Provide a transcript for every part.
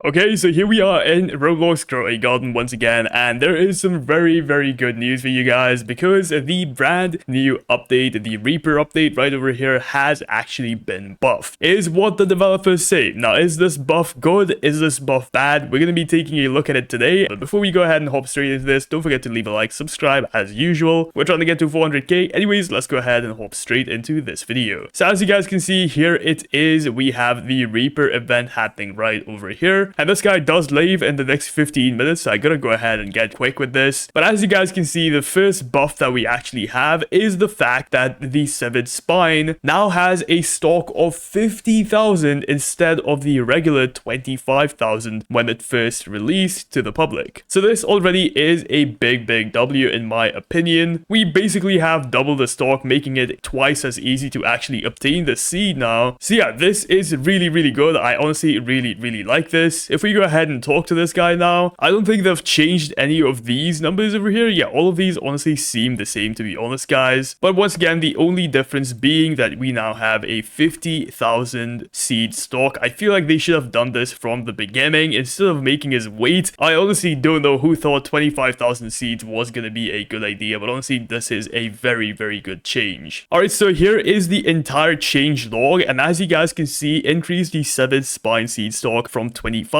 Okay, so here we are in Roblox Grow a Garden once again, and there is some very good news for you guys because the brand new update, the Reaper update right over here, has actually been buffed, is what the developers say. Now, is this buff good? Is this buff bad? We're going to be taking a look at it today, but before we go ahead and hop straight into this, don't forget to leave a like, subscribe as usual. We're trying to get to 400k. Anyways, let's go ahead and hop straight into this video. So as you guys can see, here it is. We have the Reaper event happening right over here. And this guy does leave in the next 15 minutes, so I gotta go ahead and get quick with this. But as you guys can see, the first buff that we actually have is the fact that the Severed Spine now has a stock of 50,000 instead of the regular 25,000 when it first released to the public. So this already is a big W in my opinion. We basically have double the stock, making it twice as easy to actually obtain the seed now. So yeah, this is really good. I honestly really like this. If we go ahead and talk to this guy now, I don't think they've changed any of these numbers over here. Yeah, all of these honestly seem the same, to be honest, guys. But once again, the only difference being that we now have a 50,000 seed stock. I feel like they should have done this from the beginning instead of making us wait. I honestly don't know who thought 25,000 seeds was going to be a good idea, but honestly, this is a very good change. Alright, so here is the entire change log, and as you guys can see, increase the Severed Spine seed stock from 25,000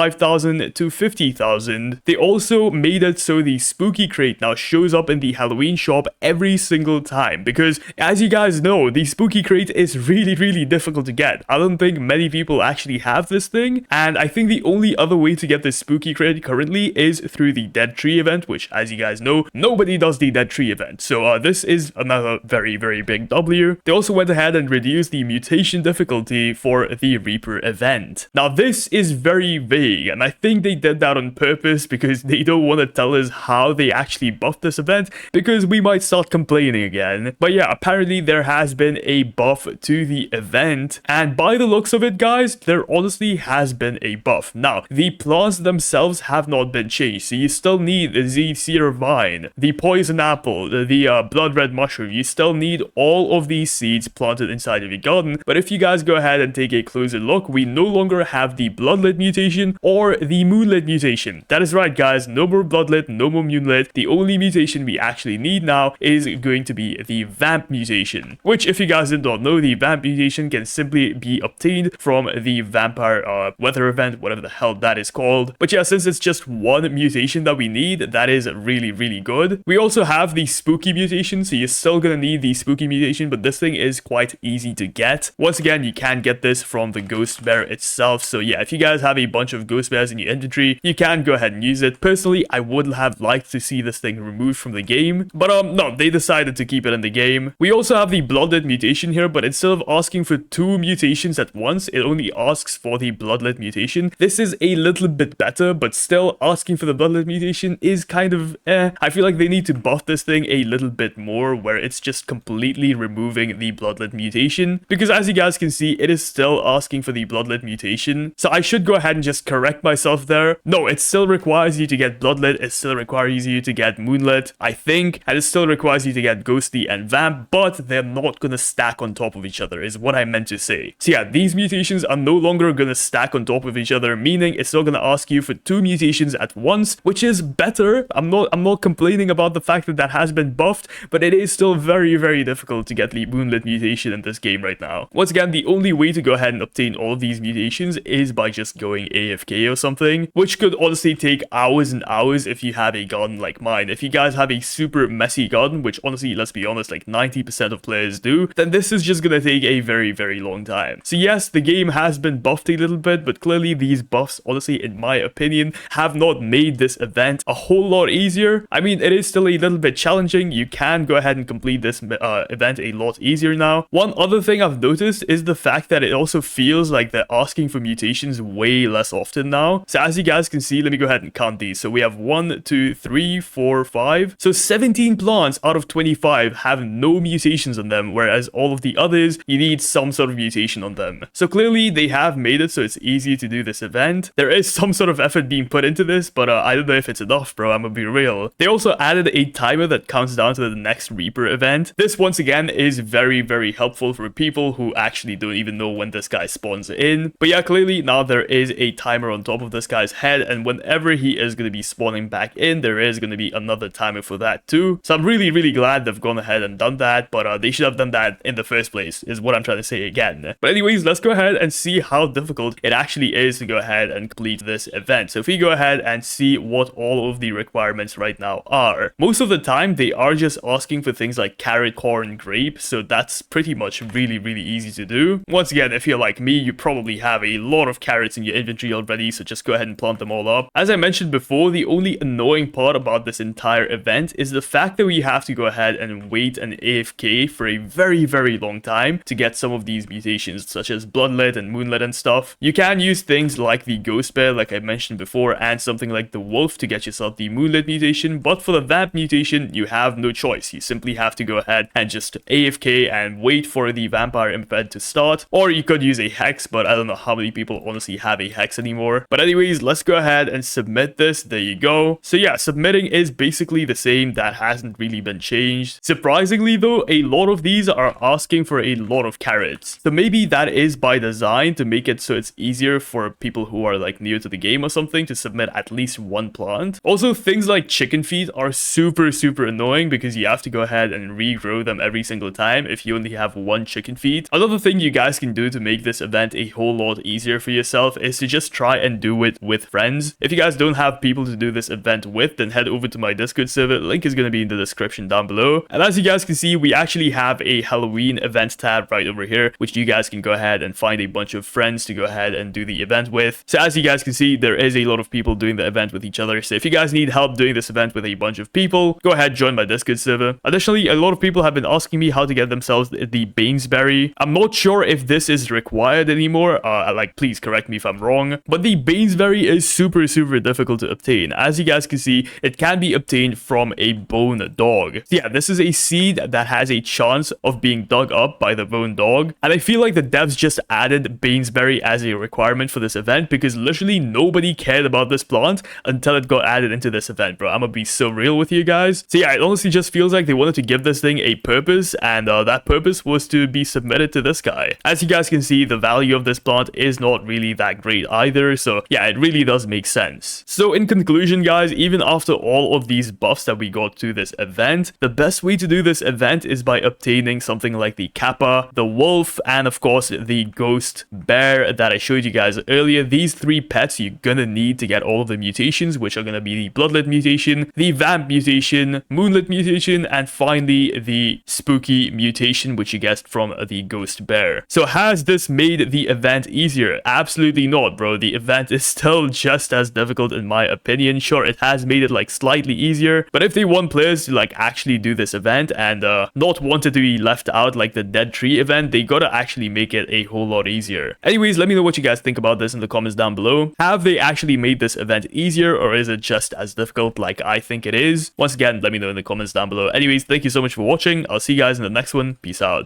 to 50,000. They also made it so the spooky crate now shows up in the Halloween shop every single time, because as you guys know, the spooky crate is really difficult to get. I don't think many people actually have this thing, and I think the only other way to get the spooky crate currently is through the Dead Tree event, which, as you guys know, nobody does the Dead Tree event. So this is another very big W. They also went ahead and reduced the mutation difficulty for the Reaper event. Now this is very vague, and I think they did that on purpose because they don't want to tell us how they actually buffed this event, because we might start complaining again. But yeah, apparently there has been a buff to the event, and by the looks of it, guys, there honestly has been a buff. Now, the plants themselves have not been changed, so you still need the cedar vine, the poison apple, the blood red mushroom. You still need all of these seeds planted inside of your garden. But if you guys go ahead and take a closer look, we no longer have the bloodlet mutation or the moonlit mutation. That is right, guys, no more bloodlet, no more moonlit. The only mutation we actually need now is going to be the vamp mutation, which, if you guys did not know, the vamp mutation can simply be obtained from the vampire weather event, whatever the hell that is called. But yeah, since it's just one mutation that we need, that is really good. We also have the spooky mutation, so you're still gonna need the spooky mutation, but this thing is quite easy to get. Once again, you can get this from the ghost bear itself. So yeah, if you guys have a bunch of ghost bears in your inventory, you can go ahead and use it. Personally, I would have liked to see this thing removed from the game, but no, they decided to keep it in the game. We also have the bloodlet mutation here, but instead of asking for 2 mutations at once, it only asks for the bloodlet mutation. This is a little bit better, but still asking for the bloodlet mutation is kind of I feel like they need to buff this thing a little bit more, where it's just completely removing the bloodlet mutation, because as you guys can see, it is still asking for the bloodlet mutation. So I should go ahead and just correct myself there. No, it still requires you to get bloodlet, it still requires you to get moonlit, I think, and it still requires you to get ghostly and vamp, but they're not gonna stack on top of each other, is what I meant to say. So yeah, these mutations are no longer gonna stack on top of each other, meaning it's not gonna ask you for 2 mutations at once, which is better. I'm not complaining about the fact that that has been buffed, but it is still very difficult to get the moonlit mutation in this game right now. Once again, the only way to go ahead and obtain all of these mutations is by just going AFK or something, which could honestly take hours and hours if you have a garden like mine. If you guys have a super messy garden, which honestly, let's be honest, like 90% of players do, then this is just gonna take a very long time. So yes, the game has been buffed a little bit, but clearly these buffs, honestly, in my opinion, have not made this event a whole lot easier. I mean, it is still a little bit challenging. You can go ahead and complete this event a lot easier now. One other thing I've noticed is the fact that it also feels like they're asking for mutations way less often now. So as you guys can see, let me go ahead and count these. So we have 1, 2, 3, 4, 5. So 17 plants out of 25 have no mutations on them, whereas all of the others, you need some sort of mutation on them. So clearly they have made it so it's easier to do this event. There is some sort of effort being put into this, but I don't know if it's enough, bro. I'm gonna be real. They also added a timer that counts down to the next Reaper event. This once again is very helpful for people who actually don't even know when this guy spawns in. But yeah, clearly now there is a timer timer on top of this guy's head, and whenever he is going to be spawning back in, there is going to be another timer for that too. So I'm really glad they've gone ahead and done that, but they should have done that in the first place, is what I'm trying to say again. But anyways, let's go ahead and see how difficult it actually is to go ahead and complete this event. So if we go ahead and see what all of the requirements right now are, most of the time they are just asking for things like carrot, corn, grape, so that's pretty much really easy to do. Once again, if you're like me, you probably have a lot of carrots in your inventory already, so just go ahead and plant them all up. As I mentioned before, the only annoying part about this entire event is the fact that we have to go ahead and wait an AFK for a very long time to get some of these mutations, such as bloodlet and moonlit and stuff. You can use things like the ghost bear, like I mentioned before, and something like the wolf to get yourself the moonlit mutation, but for the vamp mutation, you have no choice. You simply have to go ahead and just AFK and wait for the vampire event to start, or you could use a hex, but I don't know how many people honestly have a hex anymore. But anyways, let's go ahead and submit this. There you go. So yeah, submitting is basically the same. That hasn't really been changed. Surprisingly though, a lot of these are asking for a lot of carrots. So maybe that is by design to make it so it's easier for people who are like new to the game or something to submit at least one plant. Also, things like chicken feet are super annoying because you have to go ahead and regrow them every single time if you only have one chicken feet. Another thing you guys can do to make this event a whole lot easier for yourself is to just try and do it with friends. If you guys don't have people to do this event with, then head over to my Discord server. Link is going to be in the description down below. And as you guys can see, we actually have a Halloween event tab right over here, which you guys can go ahead and find a bunch of friends to go ahead and do the event with. So as you guys can see, there is a lot of people doing the event with each other. So if you guys need help doing this event with a bunch of people, go ahead, join my Discord server. Additionally, a lot of people have been asking me how to get themselves the Bainesberry. I'm not sure if this is required anymore. Like, please correct me if I'm wrong, but the Bainesberry is super difficult to obtain. As you guys can see, it can be obtained from a bone dog. So yeah, this is a seed that has a chance of being dug up by the bone dog, and I feel like the devs just added Bainesberry as a requirement for this event because literally nobody cared about this plant until it got added into this event, bro. I'm gonna be so real with you guys. So yeah, it honestly just feels like they wanted to give this thing a purpose, and that purpose was to be submitted to this guy. As you guys can see, the value of this plant is not really that great either, so yeah, it really does make sense. So in conclusion, guys, even after all of these buffs that we got to this event, the best way to do this event is by obtaining something like the kappa, the wolf, and of course the ghost bear that I showed you guys earlier. These three pets you're gonna need to get all of the mutations, which are gonna be the bloodlet mutation, the vamp mutation, moonlit mutation, and finally the spooky mutation, which you get from the ghost bear. So has this made the event easier? Absolutely not, bro. The event is still just as difficult in my opinion. Sure, it has made it like slightly easier, but if they want players to like actually do this event and not want it to be left out like the dead tree event, they gotta actually make it a whole lot easier. Anyways, let me know what you guys think about this in the comments down below. Have they actually made this event easier, or is it just as difficult like I think it is? Once again, let me know in the comments down below. Anyways, thank you so much for watching. I'll see you guys in the next one. Peace out.